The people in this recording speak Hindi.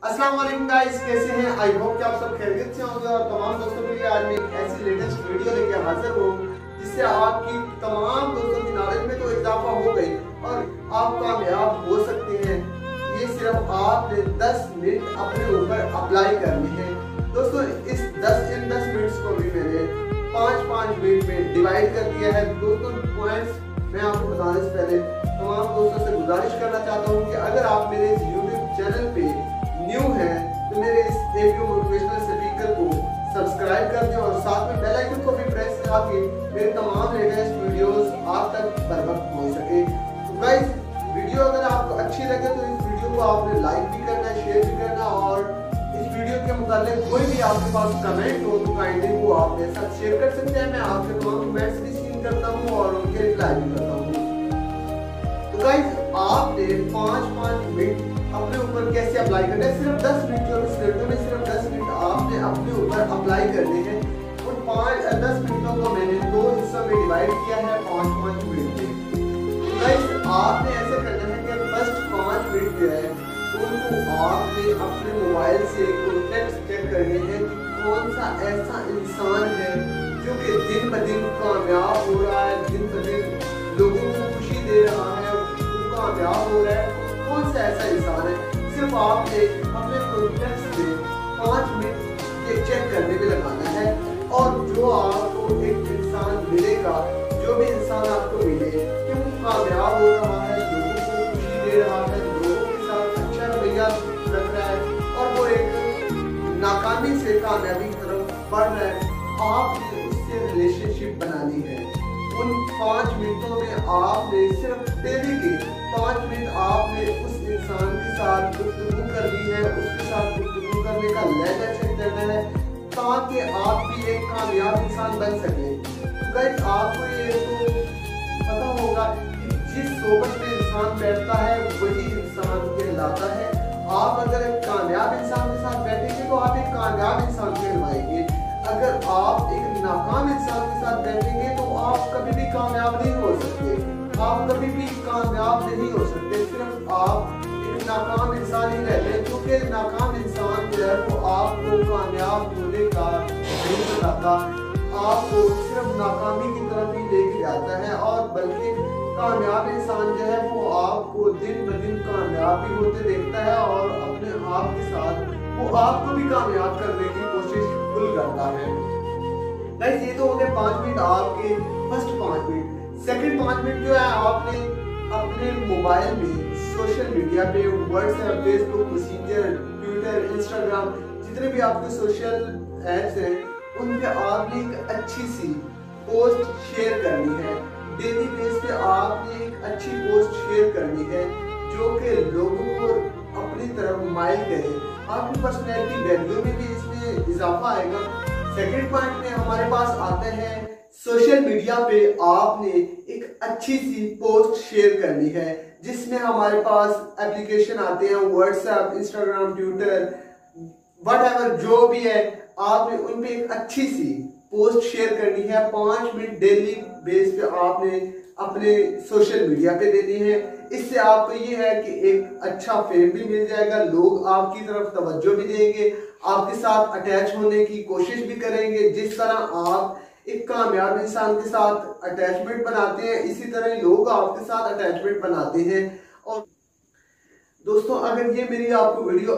अस्सलाम वालेकुम गाइस, कैसे हैं? आई होप कि आप सब खैरियत से होंगे और तमाम दोस्तों के लिए आज मैं एक ऐसी लेटेस्ट वीडियो लेके हाजिर हूँ जिससे आपकी तमाम दोस्तों की नॉलेज में तो इजाफा हो गई और आप कामयाब हो सकते हैं। ये सिर्फ आपने 10 मिनट अपने ऊपर अप्लाई करने हैं। दोस्तों इस 10 मिनट्स को भी मैंने 5-5 मिनट में डिवाइड कर दिया है। दोस्तों पॉइंट्स मैं आपको बताने से पहले तमाम दोस्तों से गुजारिश करना चाहता हूँ कि अगर आप मेरे इस यूट्यूब चैनल पे न्यू है तो मेरे इस एपीओ मोटिवेशनल स्पीकर को सब्सक्राइब कर दें और साथ में बेल आइकन को भी प्रेस करा के मेरे तमाम लेटेस्ट वीडियोस आप तक बर वक्त पहुंच सके। तो गाइस वीडियो अगर आपको अच्छी लगे तो इस वीडियो को आपने लाइक भी करना है, शेयर भी करना और इस वीडियो के मुताबिक कोई भी आपके पास कमेंट हो तो काइंडली वो आप मेरे साथ शेयर कर सकते हैं। मैं आपके तमाम कमेंट्स भी सीन करता हूँ और उनके रिप्लाई भी करता हूँ। तो गाइस आपने 5-5 मिनट अपने ऊपर कैसे अप्लाई करना है, सिर्फ 10 मिनट जो मिनटों में सिर्फ 10 मिनट आपने अपने ऊपर अप्लाई करने हैं। उन 10 मिनटों को मैंने 2 हिस्सों में डिवाइड किया है 5-5 मिनट में। तो गाइस आपने ऐसे करना है कि फर्स्ट 5 मिनट जो है उनको आपने अपने मोबाइल से कॉन्टेक्ट चेक करने हैं कि कौन सा ऐसा इंसान है जो कि दिन ब दिन कामयाब हो रहा है, दिन ब दिन लोगों को खुशी दे रहा है, कामयाब हो रहा है, कौन सा ऐसा इंसान है। सिर्फ आपने अपने कॉन्टेक्ट से 5 मिनट ये चेक करने में लगाना है और जो आपको एक इंसान मिलेगा, जो भी इंसान आपको मिले कि वो कामयाब हो रहा है, लोगों को खुशी दे रहा है, लोगों के साथ अच्छा रवैया रख रहा है और वो एक नाकामी से कामयाबी की तरफ बढ़ रहा है, आपने उससे रिलेशनशिप बनानी है। उन 5 मिनटों में आपने सिर्फ डेली के 5 मिनट आपने उस इंसान के साथ गुफ्तगू करनी है, उसके साथ गुफ्तगू करने का लहजा चेक करना है ताकि आप भी एक कामयाब इंसान बन सके। तो गाइस आपको ये तो पता होगा कि जिस सोबत में इंसान बैठता है वही इंसान कहलाता है। आप अगर एक कामयाब इंसान के साथ बैठेंगे तो आप एक कामयाब इंसान कहलाएंगे। अगर आप एक नाकाम इंसान के साथ बैठेंगे तो आप कभी भी कामयाब नहीं हो सकते, आप कभी भी कामयाब नहीं हो सकते। सिर्फ आप एक नाकाम इंसान ही रहते हैं क्योंकि नाकाम इंसान जो है वो आपको कामयाब होने का नहीं बताता, आपको सिर्फ नाकामी की तरफ ही लेके जाता है और बल्कि कामयाब इंसान जो है वो आपको दिन ब दिन कामयाब भी होते देखता है और अपने आप के साथ वो आपको भी कामयाब करने की कोशिश करता है। गाइस ये तो हो गए 5 मिनट आपके फर्स्ट 5 मिनट। सेकंड 5 मिनट जो है आपने अपने मोबाइल में सोशल मीडिया पे WhatsApp, Facebook, messenger, Twitter, Instagram जितने भी आपके सोशल एप्स हैं उन पे आपने एक अच्छी सी पोस्ट शेयर करनी है। डेली बेस पे आपने एक अच्छी पोस्ट शेयर करनी है जो कि लोगों को अपनी तरफ माइल करे, आपकी पर्सनैलिटी वैल्यू में भी इसमें इजाफा आएगा। सेकंड पॉइंट में हमारे पास आते हैं सोशल मीडिया पे आपने एक अच्छी सी पोस्ट शेयर करनी है जिसमें हमारे पास एप्लीकेशन आते हैं व्हाट्सएप, इंस्टाग्राम, ट्विटर, व्हाटएवर जो भी है, आपने उन पे एक अच्छी सी पोस्ट शेयर करनी है। 5 मिनट डेली बेस पे आपने अपने सोशल मीडिया पे देनी है। इससे आपको ये है कि एक अच्छा फेम भी मिल जाएगा, लोग आपकी तरफ तवज्जो भी देंगे, आपके साथ अटैच होने की कोशिश भी करेंगे। जिस तरह आप एक कामयाब इंसान के साथ अटैचमेंट बनाते हैं इसी तरह ही लोग आपके साथ अटैचमेंट बनाते हैं। और दोस्तों अगर ये मेरी आपको वीडियो